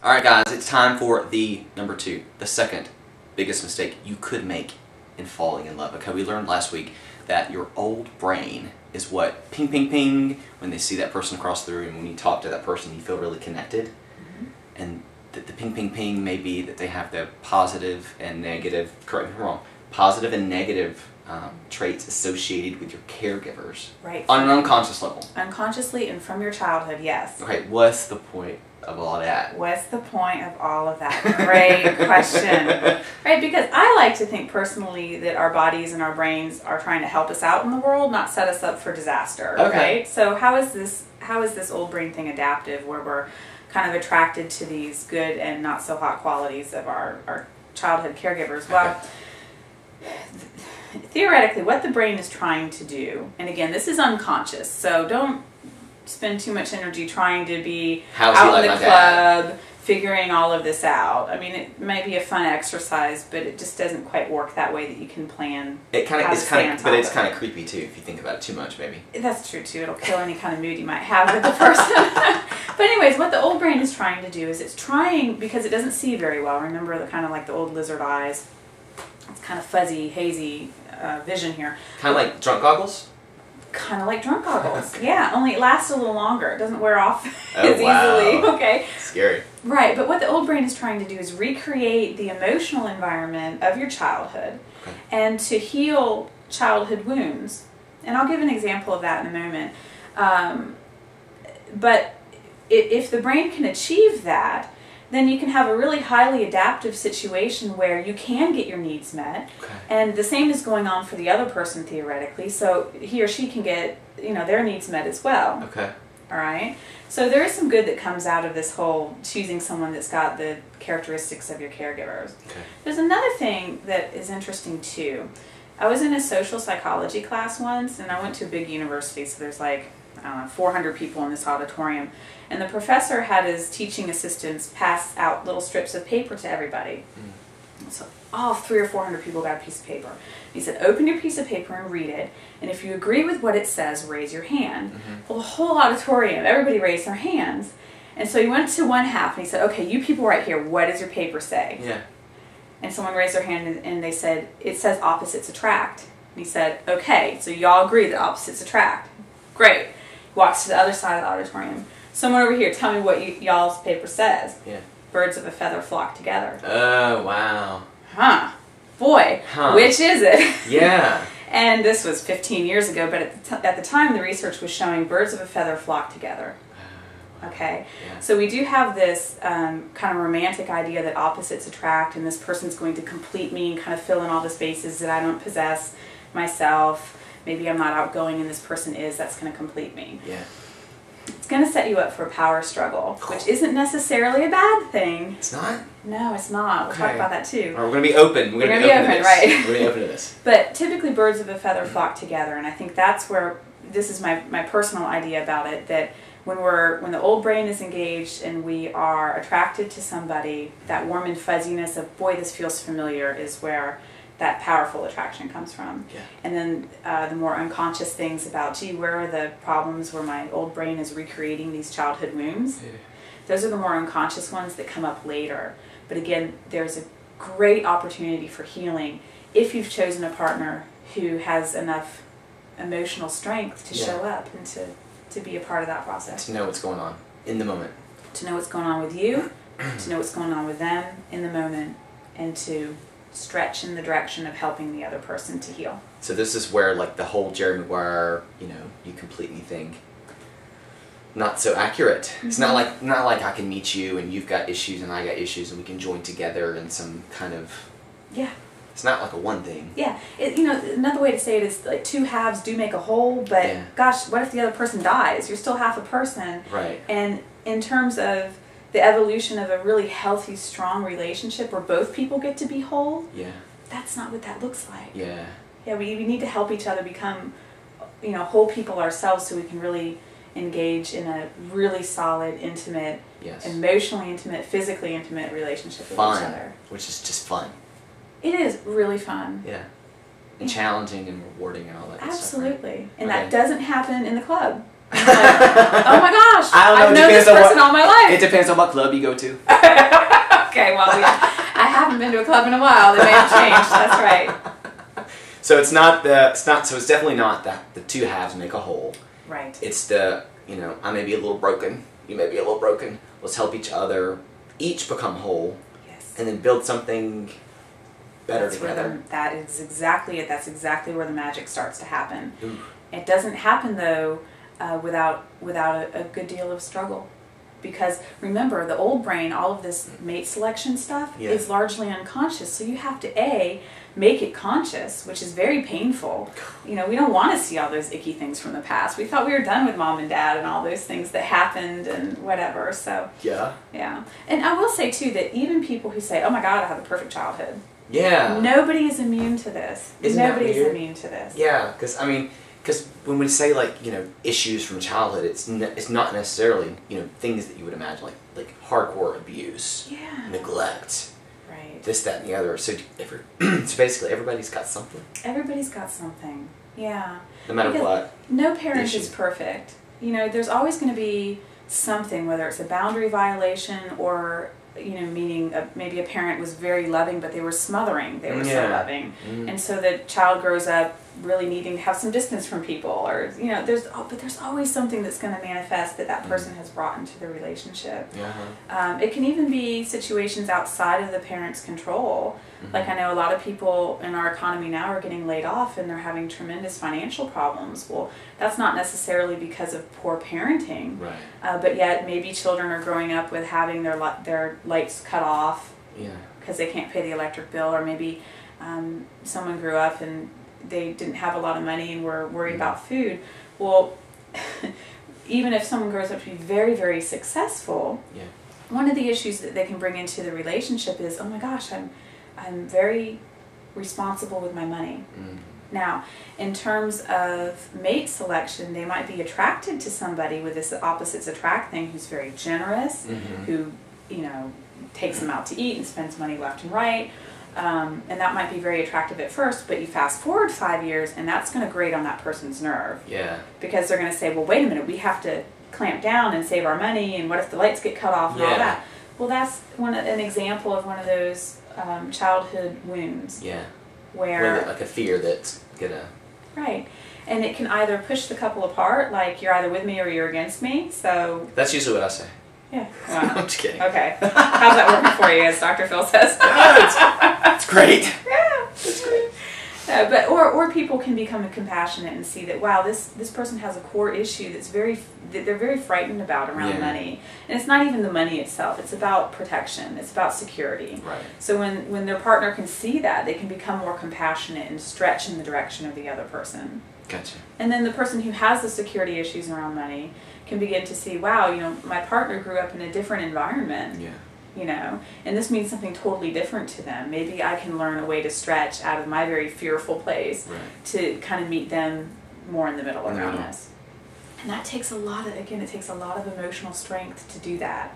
Alright guys, it's time for the number 2, the second biggest mistake you could make in falling in love. Okay, we learned last week that your old brain is what ping ping ping when they see that person across the room. When you talk to that person, you feel really connected. And the ping ping ping may be that they have the positive and negative, correct me if I'm wrong, positive and negative traits associated with your caregivers. Right. On an unconscious level. Unconsciously and from your childhood, yes. Okay, what's the point of all that? What's the point of all of that? Great question. Right, because I like to think personally that our bodies and our brains are trying to help us out in the world, not set us up for disaster. Okay. Right? So how is this old brain thing adaptive where we're kind of attracted to these good and not so hot qualities of our childhood caregivers? Well, theoretically, what the brain is trying to do, and again, this is unconscious, so don't spend too much energy trying to be out in the club, figuring all of this out. I mean, it might be a fun exercise, but it just doesn't quite work that way that you can plan. But it's kind of creepy too if you think about it too much, maybe. That's true too. It'll kill any kind of mood you might have with the person. But anyways, what the old brain is trying to do is it's trying, because it doesn't see very well. Remember the kind of like the old lizard eyes. It's kind of fuzzy, hazy vision here. Kind of like drunk goggles? Kind of like drunk goggles. Yeah, only it lasts a little longer. It doesn't wear off as easily. Okay. Scary. Right, but what the old brain is trying to do is recreate the emotional environment of your childhood and to heal childhood wounds. And I'll give an example of that in a moment. But if the brain can achieve that, then you can have a really highly adaptive situation where you can get your needs met. And the same is going on for the other person theoretically, so he or she can get, their needs met as well. Okay. All right? So there is some good that comes out of this whole choosing someone that's got the characteristics of your caregivers. Okay. There's another thing that is interesting too. I was in a social psychology class once, and I went to a big university, so there's like, 400 people in this auditorium. And the professor had his teaching assistants pass out little strips of paper to everybody. So all 300 or 400 people got a piece of paper. He said, open your piece of paper and read it, and if you agree with what it says, raise your hand. Well, the whole auditorium, everybody raised their hands. And so he went to one half and he said, okay, you people right here, what does your paper say? Yeah. And someone raised their hand and they said, it says opposites attract. And he said, okay, so y'all agree that opposites attract. Great. Walks to the other side of the auditorium. Someone over here, tell me what y'all's paper says. Yeah. Birds of a feather flock together. Oh, wow. Huh. Boy, which is it? Yeah. And this was 15 years ago, but at the time the research was showing birds of a feather flock together. Okay, yeah. So we do have this kind of romantic idea that opposites attract, and this person's going to complete me and kind of fill in all the spaces that I don't possess myself. Maybe I'm not outgoing and this person is, that's going to complete me. Yeah. It's going to set you up for a power struggle, which isn't necessarily a bad thing. It's not? No, it's not. We'll talk about that too. We're going to be open. We're going to be open, right. We're going to be open to this. But typically birds of a feather flock together, and I think that's where, this is my personal idea about it, that when the old brain is engaged and we are attracted to somebody, that warm and fuzziness of, boy, this feels familiar, is where that powerful attraction comes from. Yeah. And then the more unconscious things about, gee, where are the problems where my old brain is recreating these childhood wounds? Yeah. Those are the more unconscious ones that come up later. But again, there's a great opportunity for healing if you've chosen a partner who has enough emotional strength to show up and to be a part of that process. To know what's going on in the moment. To know what's going on with you, to know what's going on with them in the moment, and to stretch in the direction of helping the other person to heal. So this is where, like, the whole Jerry Maguire, you complete me thing, not so accurate. It's not like I can meet you and you've got issues and I got issues and we can join together in some kind of... Yeah. It's not like a one thing. Yeah. Another way to say it is like two halves do make a whole, but gosh, what if the other person dies? You're still half a person. Right. And in terms of the evolution of a really healthy, strong relationship where both people get to be whole, that's not what that looks like. Yeah. Yeah, we need to help each other become, whole people ourselves so we can really engage in a really solid, intimate, emotionally intimate, physically intimate relationship with each other. Which is just fun. It is really fun. Yeah. And challenging and rewarding and all that. Absolutely. Stuff, right? And that doesn't happen in the club. And you're like, oh my gosh, I don't know, I've known this person all my life. It depends on what club you go to. Okay, well, I haven't been to a club in a while. They may have changed. That's right. So it's definitely not that the two halves make a whole. Right. It's I may be a little broken, you may be a little broken. Let's help each other, each become whole, Yes. and then build something better That's together. that is exactly it. That's exactly where the magic starts to happen. Ooh. It doesn't happen though without a good deal of struggle, because remember, the old brain, all of this mate selection stuff Yeah. is largely unconscious. So you have to make it conscious, which is very painful. We don't want to see all those icky things from the past. We thought we were done with mom and dad and all those things that happened and whatever. So Yeah. yeah, and I will say too that even people who say, "Oh my God, I had a perfect childhood," Yeah. nobody is immune to this. Isn't that Nobody is weird? immune to this. Yeah, because when we say issues from childhood, it's not necessarily things that you would imagine like hardcore abuse, Yeah. neglect, Right. this, that, and the other. So so basically everybody's got something, Everybody's got something. Yeah. no matter Because what. No parent issue. is perfect. There's always going to be something, whether it's a boundary violation or meaning maybe a parent was very loving, but they were smothering. They were so Yeah. loving, Mm. and so the child grows up really needing to have some distance from people, or there's always something that's going to manifest that person has brought into the relationship. Uh-huh. It can even be situations outside of the parent's control. Mm-hmm. Like I know a lot of people in our economy now are getting laid off and they're having tremendous financial problems. Well, that's not necessarily because of poor parenting, Right. but yet maybe children are growing up with having their lights cut off Yeah. because they can't pay the electric bill, or maybe someone grew up and they didn't have a lot of money and were worried about food. Well, even if someone grows up to be very, very successful, Yeah. one of the issues that they can bring into the relationship is, oh my gosh, I'm very responsible with my money. Mm. Now, in terms of mate selection, they might be attracted to somebody with this opposites attract thing who's very generous, Mhm. who, takes them out to eat and spends money left and right. And that might be very attractive at first, but you fast forward 5 years and that's going to grate on that person's nerve, Yeah. because they're going to say, well, wait a minute, we have to clamp down and save our money, and what if the lights get cut off and all Yeah. that? Well, that's an example of one of those childhood wounds Yeah. where, Like a fear that's gonna. right, and it can either push the couple apart, like you're either with me or you're against me, so, That's usually what I say. yeah. Wow. I'm just kidding. Okay. How's that working for you, as Dr. Phil says? It's great. Yeah, it's great. But or people can become compassionate and see that, wow, this person has a core issue that they're very frightened about around Yeah. money, and it's not even the money itself. It's about protection. It's about security. Right. So when their partner can see that, they can become more compassionate and stretch in the direction of the other person. Gotcha. And then the person who has the security issues around money can begin to see, wow, my partner grew up in a different environment. Yeah. And this means something totally different to them. Maybe I can learn a way to stretch out of my very fearful place Right. to kind of meet them more in the middle In the around middle. this. And that takes it takes a lot of emotional strength to do that.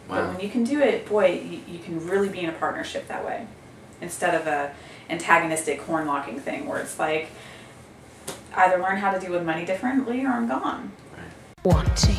But Wow. when you can do it, boy, you can really be in a partnership that way, instead of a antagonistic horn locking thing where it's like, either learn how to deal with money differently or I'm gone. Wanting.